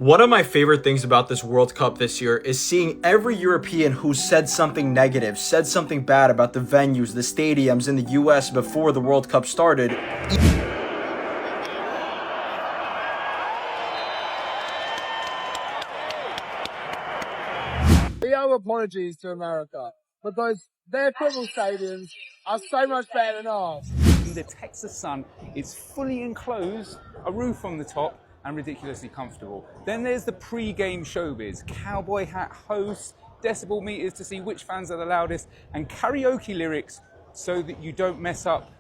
One of my favorite things about this World Cup this year is seeing every European who said something negative, said something bad about the venues, the stadiums in the US before the World Cup started. We owe apologies to America because their football stadiums are so much better than ours. The Texas sun is fully enclosed, a roof on the top, and ridiculously comfortable. Then there's the pre-game showbiz, cowboy hat hosts, decibel meters to see which fans are the loudest, and karaoke lyrics so that you don't mess up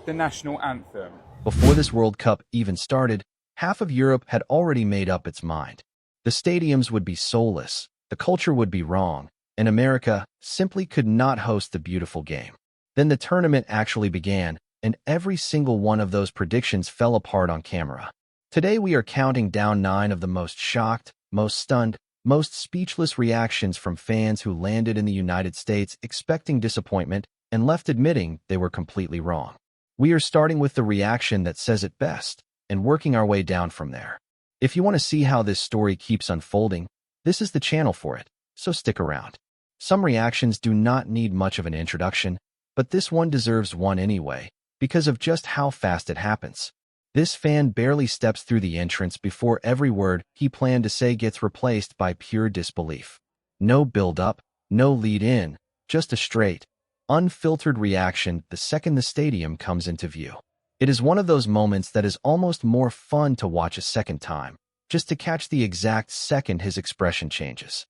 the national anthem. Before this World Cup even started, half of Europe had already made up its mind. The stadiums would be soulless, the culture would be wrong, and America simply could not host the beautiful game. Then the tournament actually began, and every single one of those predictions fell apart on camera. Today we are counting down 9 of the most shocked, most stunned, most speechless reactions from fans who landed in the United States expecting disappointment and left admitting they were completely wrong. We are starting with the reaction that says it best, and working our way down from there. If you want to see how this story keeps unfolding, this is the channel for it, so stick around. Some reactions do not need much of an introduction, but this one deserves one anyway, because of just how fast it happens. This fan barely steps through the entrance before every word he planned to say gets replaced by pure disbelief. No build-up, no lead-in, just a straight, unfiltered reaction the second the stadium comes into view. It is one of those moments that is almost more fun to watch a second time, just to catch the exact second his expression changes.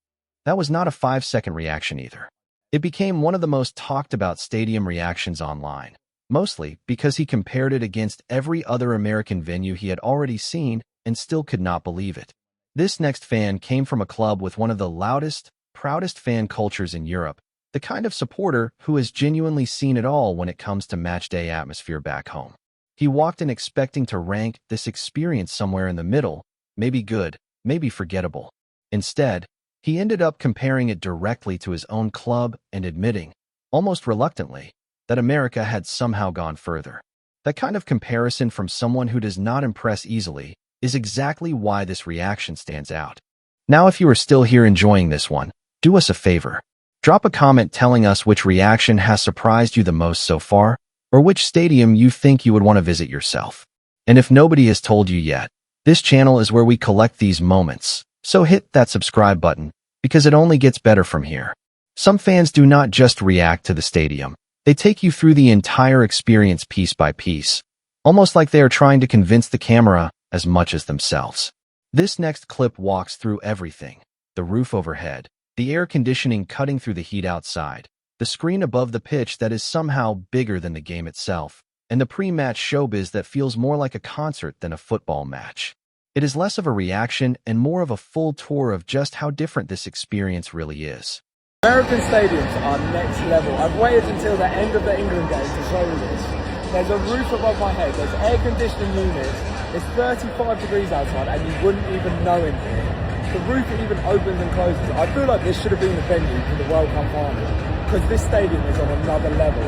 That was not a 5-second reaction either. It became one of the most talked about stadium reactions online, mostly because he compared it against every other American venue he had already seen and still could not believe it. This next fan came from a club with one of the loudest, proudest fan cultures in Europe, the kind of supporter who has genuinely seen it all when it comes to matchday atmosphere back home. He walked in expecting to rank this experience somewhere in the middle, maybe good, maybe forgettable. Instead, he ended up comparing it directly to his own club and admitting, almost reluctantly, that America had somehow gone further. That kind of comparison from someone who does not impress easily is exactly why this reaction stands out. Now, if you are still here enjoying this one, do us a favor. Drop a comment telling us which reaction has surprised you the most so far, or which stadium you think you would want to visit yourself. And if nobody has told you yet, this channel is where we collect these moments, so hit that subscribe button, because it only gets better from here. Some fans do not just react to the stadium. They take you through the entire experience piece by piece, almost like they are trying to convince the camera as much as themselves. This next clip walks through everything: the roof overhead, the air conditioning cutting through the heat outside, the screen above the pitch that is somehow bigger than the game itself, and the pre-match showbiz that feels more like a concert than a football match. It is less of a reaction and more of a full tour of just how different this experience really is. American stadiums are next level. I've waited until the end of the England game to show you this. There's a roof above my head, there's air conditioning units, it's 35 degrees outside and you wouldn't even know in here. The roof even opens and closes. I feel like this should have been the venue for the World Cup final, because this stadium is on another level.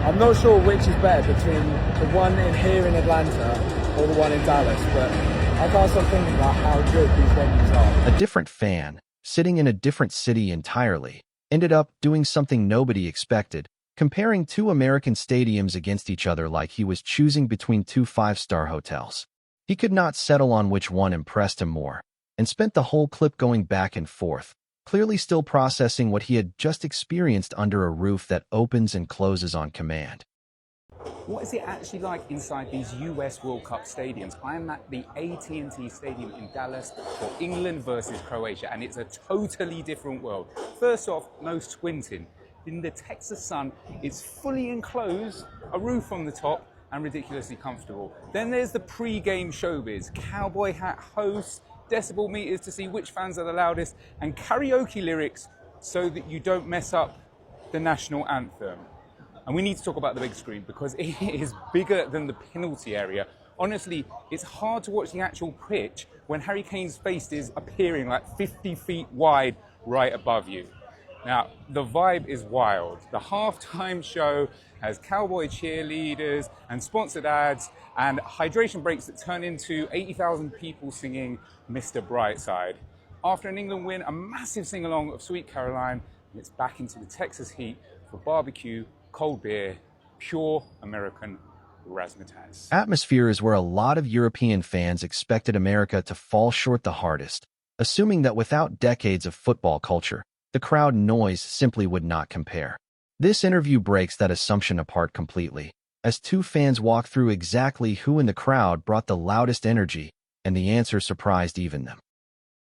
I'm not sure which is better between the one in here in Atlanta or the one in Dallas, but I can't stop thinking about how good these venues are. A different fan, sitting in a different city entirely, ended up doing something nobody expected, comparing 2 American stadiums against each other like he was choosing between 2 5-star hotels. He could not settle on which one impressed him more, and spent the whole clip going back and forth, clearly still processing what he had just experienced under a roof that opens and closes on command. What is it actually like inside these US World Cup stadiums? I am at the AT&T Stadium in Dallas for England versus Croatia, and it's a totally different world. First off, no squinting. In the Texas sun, it's fully enclosed, a roof on the top, and ridiculously comfortable. Then there's the pre-game showbiz, cowboy hat hosts, decibel meters to see which fans are the loudest, and karaoke lyrics so that you don't mess up the national anthem. And we need to talk about the big screen because it is bigger than the penalty area. Honestly, it's hard to watch the actual pitch when Harry Kane's face is appearing like 50 feet wide right above you. Now, the vibe is wild. The halftime show has cowboy cheerleaders and sponsored ads and hydration breaks that turn into 80,000 people singing Mr. Brightside. After an England win, a massive sing-along of Sweet Caroline, and it's back into the Texas heat for barbecue, cold beer, pure American razzmatazz. Atmosphere is where a lot of European fans expected America to fall short the hardest, assuming that without decades of football culture, the crowd noise simply would not compare. This interview breaks that assumption apart completely, as two fans walk through exactly who in the crowd brought the loudest energy, and the answer surprised even them.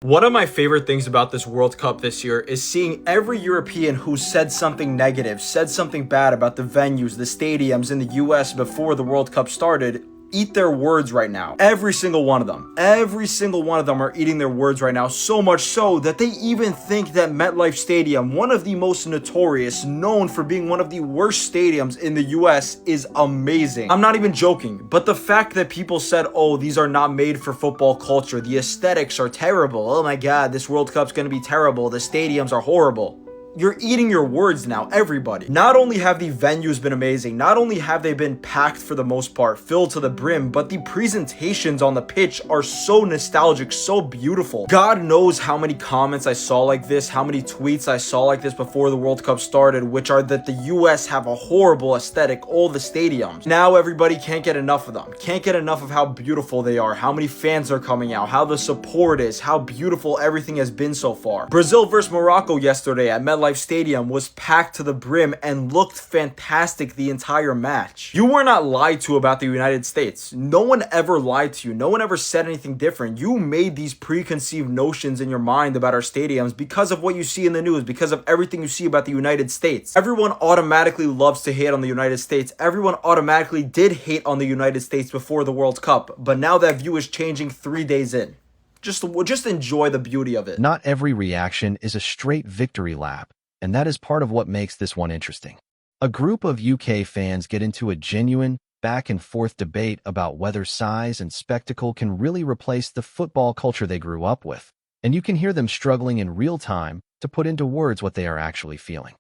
One of my favorite things about this World Cup this year is seeing every European who said something negative, said something bad about the venues, the stadiums in the US before the World Cup started, eat their words right now. Every single one of them are eating their words right now, so much so that they even think that MetLife Stadium, one of the most notorious, known for being one of the worst stadiums in the US, is amazing. I'm not even joking, but the fact that people said, oh, these are not made for football culture, the aesthetics are terrible, oh my god, this World Cup's gonna be terrible, the stadiums are horrible. You're eating your words now, everybody. Not only have the venues been amazing, not only have they been packed for the most part, filled to the brim, but the presentations on the pitch are so nostalgic, so beautiful. God knows how many comments I saw like this, how many tweets I saw like this before the World Cup started, which are that the US have a horrible aesthetic, all the stadiums. Now everybody can't get enough of them, can't get enough of how beautiful they are, how many fans are coming out, how the support is, how beautiful everything has been so far. Brazil versus Morocco yesterday at MetLife Stadium was packed to the brim and looked fantastic the entire match. You were not lied to about the United States. No one ever lied to you. No one ever said anything different. You made these preconceived notions in your mind about our stadiums because of what you see in the news, because of everything you see about the United States. Everyone automatically loves to hate on the United States. Everyone automatically did hate on the United States before the World Cup, but now that view is changing 3 days in. Just enjoy the beauty of it. Not every reaction is a straight victory lap, and that is part of what makes this one interesting. A group of UK fans get into a genuine, back-and-forth debate about whether size and spectacle can really replace the football culture they grew up with, and you can hear them struggling in real time to put into words what they are actually feeling.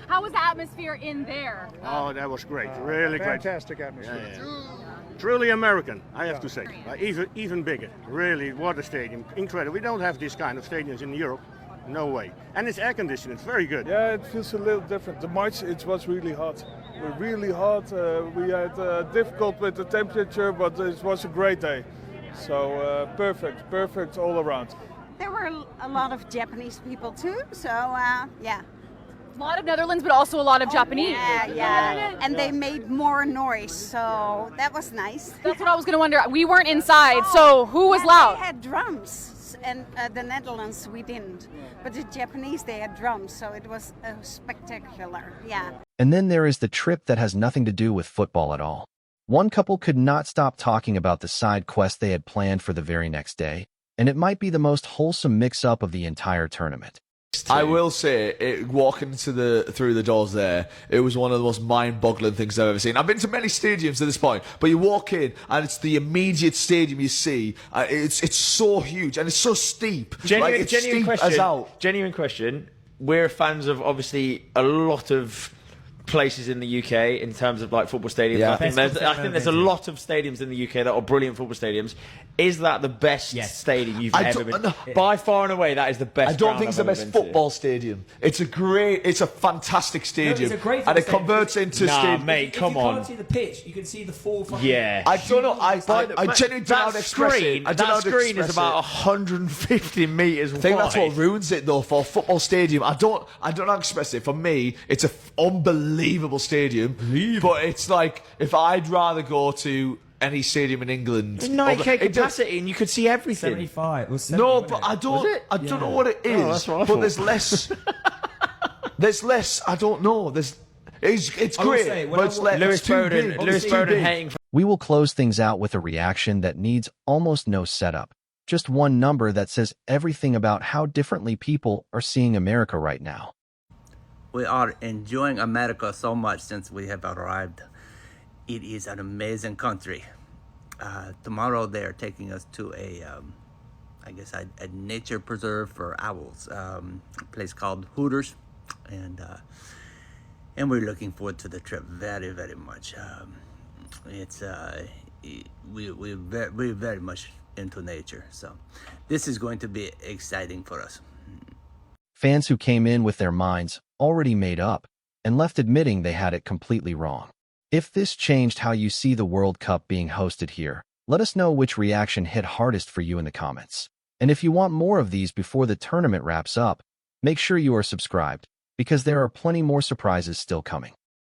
How was the atmosphere in there? Oh, that was great. Really great. Fantastic atmosphere. Yeah. Truly American, I have to say. Even bigger. Really, what a stadium. Incredible. We don't have this kind of stadiums in Europe. No way. And it's air conditioned. It's very good. Yeah, it feels a little different. The match, it was really hot. Really hot. We had difficult with the temperature, but it was a great day. So perfect all around. There were a lot of Japanese people too, so yeah. A lot of Netherlands, but also a lot of Japanese. Yeah. And they made more noise, so that was nice. That's what I was going to wonder. We weren't inside, so who was loud? They had drums, and the Netherlands we didn't. But the Japanese, they had drums, so it was spectacular, yeah. And then there is the trip that has nothing to do with football at all. One couple could not stop talking about the side quest they had planned for the very next day, and it might be the most wholesome mix-up of the entire tournament. I will say, walking through the doors there, it was one of the most mind-boggling things I've ever seen. I've been to many stadiums at this point, but you walk in and it's the immediate stadium you see. It's so huge and it's so steep. Genuine steep question. as out. Genuine question. We're fans of obviously a lot of places in the UK in terms of like football stadiums. Yeah. I think there's a lot of stadiums in the UK that are brilliant football stadiums. Is that the best stadium you've ever been to? By far and away, that is the best. I don't think it's the best football stadium. It's a fantastic stadium. No, it's a great and it converts into stadium. Mate, come on. If you can't see the pitch, you can see the full fucking... Yeah. I don't know. I genuinely don't know how to express it. That screen is about 150 metres wide. I think that's what ruins it though for a football stadium. I don't know how to express it. For me, it's an unbelievable stadium. But it's like if I'd rather go to any stadium in England. 90k capacity and you could see everything. 75. It was 70, no, but I don't know what it is. That's what I but thought. there's less. I don't know. It's great. Say, but it's Lewis Bowden hating. We will close things out with a reaction that needs almost no setup. Just one number that says everything about how differently people are seeing America right now. We are enjoying America so much since we have arrived. It is an amazing country. Tomorrow they are taking us to a nature preserve for owls, a place called Hooters. and we're looking forward to the trip very, very much. We're very much into nature, so this is going to be exciting for us. Fans who came in with their minds already made up and left admitting they had it completely wrong. If this changed how you see the World Cup being hosted here, let us know which reaction hit hardest for you in the comments. And if you want more of these before the tournament wraps up, make sure you are subscribed, because there are plenty more surprises still coming.